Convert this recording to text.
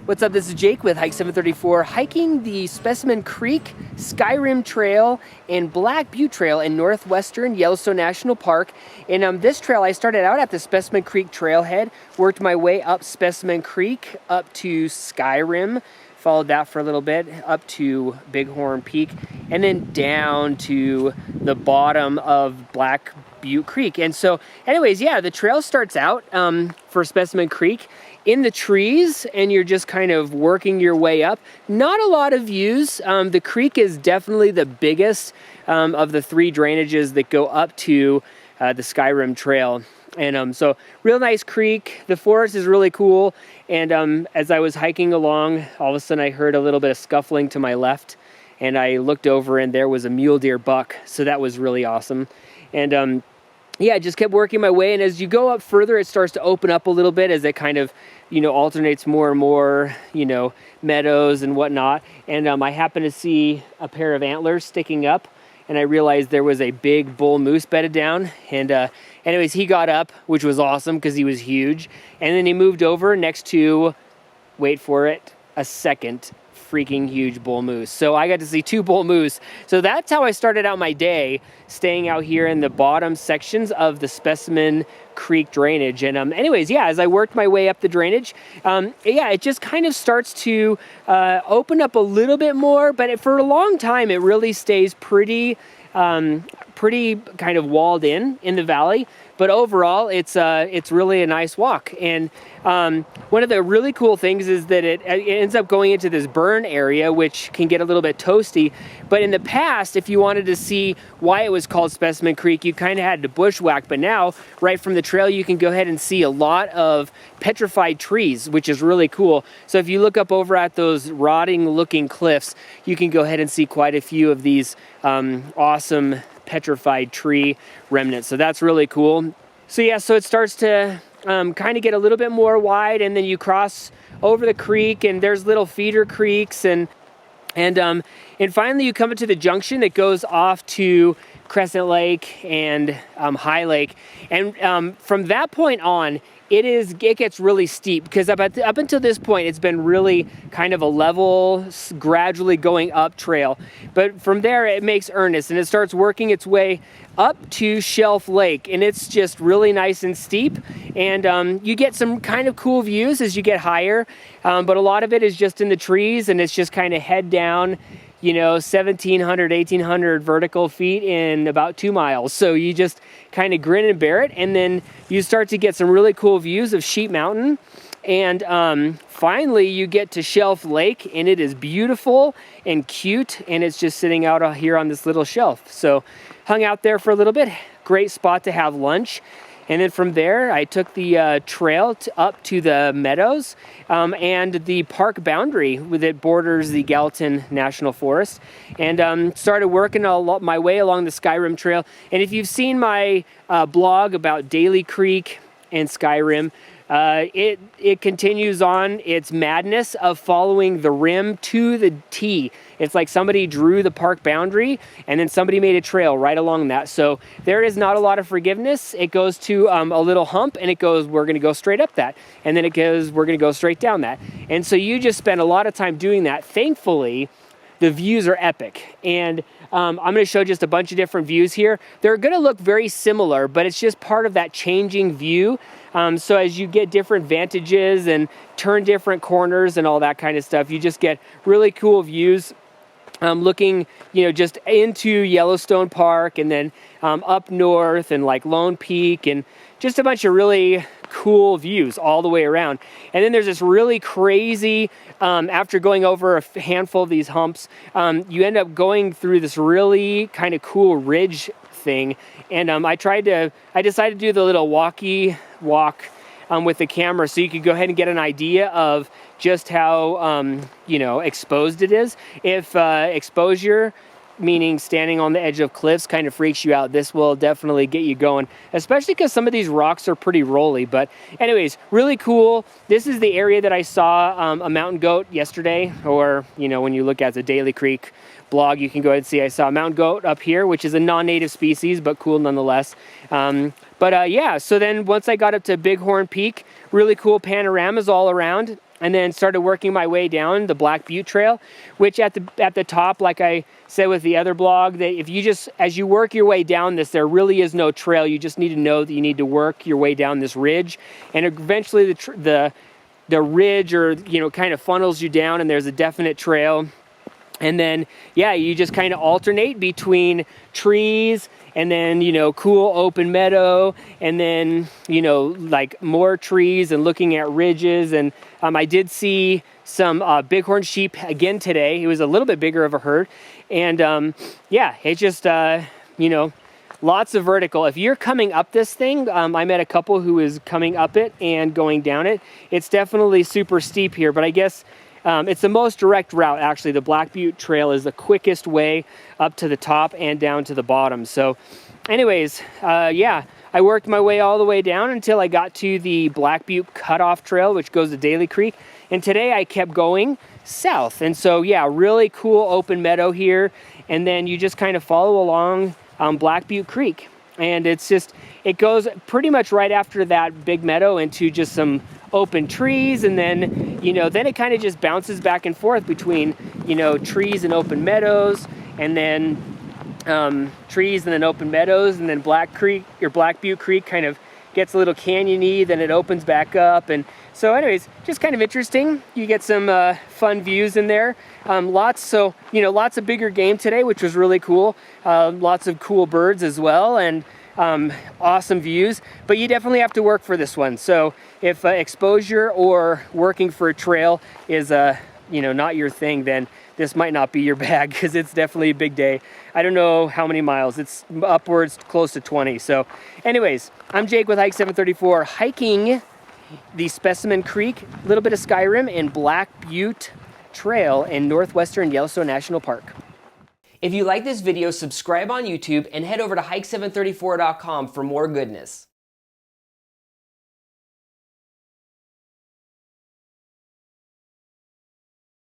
What's up, this is Jake with Hike 734, hiking the Specimen Creek, Skyrim Trail, and Black Butte Trail in northwestern Yellowstone National Park. And this trail, I started out at the Specimen Creek trailhead, worked my way up Specimen Creek, up to Skyrim, followed that for a little bit, up to Bighorn Peak, and then down to the bottom of Black Butte Creek. And so anyways, yeah, the trail starts out for Specimen Creek in the trees, and you're just kind of working your way up. Not a lot of views. The creek is definitely the biggest of the three drainages that go up to the Skyrim Trail. And so real nice creek. The forest is really cool. And as I was hiking along, all of a sudden I heard a little bit of scuffling to my left, and I looked over and there was a mule deer buck. So that was really awesome. And yeah, I just kept working my way, and as you go up further, it starts to open up a little bit as it kind of, alternates more and more, meadows and whatnot. And I happened to see a pair of antlers sticking up, and I realized there was a big bull moose bedded down. And anyways, he got up, which was awesome because he was huge. And then he moved over next to, wait for it, a second freaking huge bull moose. So I got to see two bull moose. So that's how I started out my day, staying out here in the bottom sections of the Specimen Creek drainage. And anyways, yeah, as I worked my way up the drainage, yeah, it just kind of starts to open up a little bit more, but for a long time, it really stays pretty kind of walled in the valley. But overall, it's really a nice walk. And one of the really cool things is that it ends up going into this burn area, which can get a little bit toasty. But in the past, if you wanted to see why it was called Specimen Creek, you kind of had to bushwhack. But now, right from the trail, you can go ahead and see a lot of petrified trees, which is really cool. So if you look up over at those rotting looking cliffs, you can go ahead and see quite a few of these awesome petrified tree remnants. So that's really cool. So yeah, so it starts to kind of get a little bit more wide, and then you cross over the creek, and there's little feeder creeks, and finally you come into the junction that goes off to Crescent Lake and High Lake. And from that point on, it gets really steep, because up until this point, it's been really kind of a level, gradually going up trail. But from there, it makes earnest, and it starts working its way up to Shelf Lake, and it's just really nice and steep. And you get some kind of cool views as you get higher, but a lot of it is just in the trees, and it's just kind of head down, 1,700, 1,800 vertical feet in about 2 miles. So you just kind of grin and bear it, and then you start to get some really cool views of Sheep Mountain. And finally, you get to Shelf Lake, and it is beautiful and cute, and it's just sitting out here on this little shelf. So hung out there for a little bit. Great spot to have lunch. And then from there, I took the trail up to the meadows and the park boundary that borders the Gallatin National Forest, and started working my way along the Skyrim Trail. And if you've seen my blog about Daly Creek and Skyrim, it continues on its madness of following the rim to the T. It's like somebody drew the park boundary, and then somebody made a trail right along that. So there is not a lot of forgiveness. It goes to a little hump, and it goes, we're going to go straight up that. And then it goes, we're going to go straight down that. And so you just spend a lot of time doing that. Thankfully, the views are epic. And I'm going to show just a bunch of different views here. They're going to look very similar, but it's just part of that changing view. So as you get different vantages and turn different corners and all that kind of stuff, you just get really cool views. Looking, just into Yellowstone Park, and then up north and like Lone Peak, and just a bunch of really cool views all the way around. And then there's this really crazy, after going over a handful of these humps, you end up going through this really kind of cool ridge thing. And I decided to do the little walk with the camera, so you could go ahead and get an idea of just how exposed it is. If exposure, meaning standing on the edge of cliffs, kind of freaks you out, this will definitely get you going, especially because some of these rocks are pretty rolly. But anyways, really cool. This is the area that I saw a mountain goat yesterday, or when you look at the Daly Creek blog, you can go ahead and see I saw a mountain goat up here, which is a non-native species, but cool nonetheless. Yeah, so then once I got up to Bighorn Peak, really cool panoramas all around. and then started working my way down the Black Butte Trail, which at the top, like I said with the other blog, that if you just, as you work your way down this, there really is no trail. You just need to know that you need to work your way down this ridge, and eventually the ridge, or kind of funnels you down, and there's a definite trail. And then, yeah, you just kind of alternate between trees and then, cool open meadow, and then, like more trees and looking at ridges. And I did see some bighorn sheep again today. It was a little bit bigger of a herd. And yeah, it's just, lots of vertical. If you're coming up this thing, I met a couple who is coming up it and going down it. It's definitely super steep here, but I guess it's the most direct route, actually. The Black Butte Trail is the quickest way up to the top and down to the bottom. So anyways, yeah, I worked my way all the way down until I got to the Black Butte Cutoff Trail, which goes to Daly Creek. And today I kept going south. And so, yeah, really cool open meadow here. And then you just kind of follow along Black Butte Creek. And it's just, it goes pretty much right after that big meadow into just some open trees, and then then it kind of just bounces back and forth between trees and open meadows, and then trees and then open meadows, and then Black Butte Creek kind of gets a little canyony, then it opens back up. And so anyways, just kind of interesting. You get some fun views in there. Lots of bigger game today, which was really cool. Lots of cool birds as well, and awesome views, but you definitely have to work for this one. So if exposure or working for a trail is not your thing, then this might not be your bag, because it's definitely a big day. I don't know how many miles. It's upwards close to 20. So anyways, I'm Jake with Hike 734, hiking the Specimen Creek, a little bit of Skyrim, and Black Butte Trail in northwestern Yellowstone National Park. If you like this video, subscribe on YouTube and head over to hike734.com for more goodness.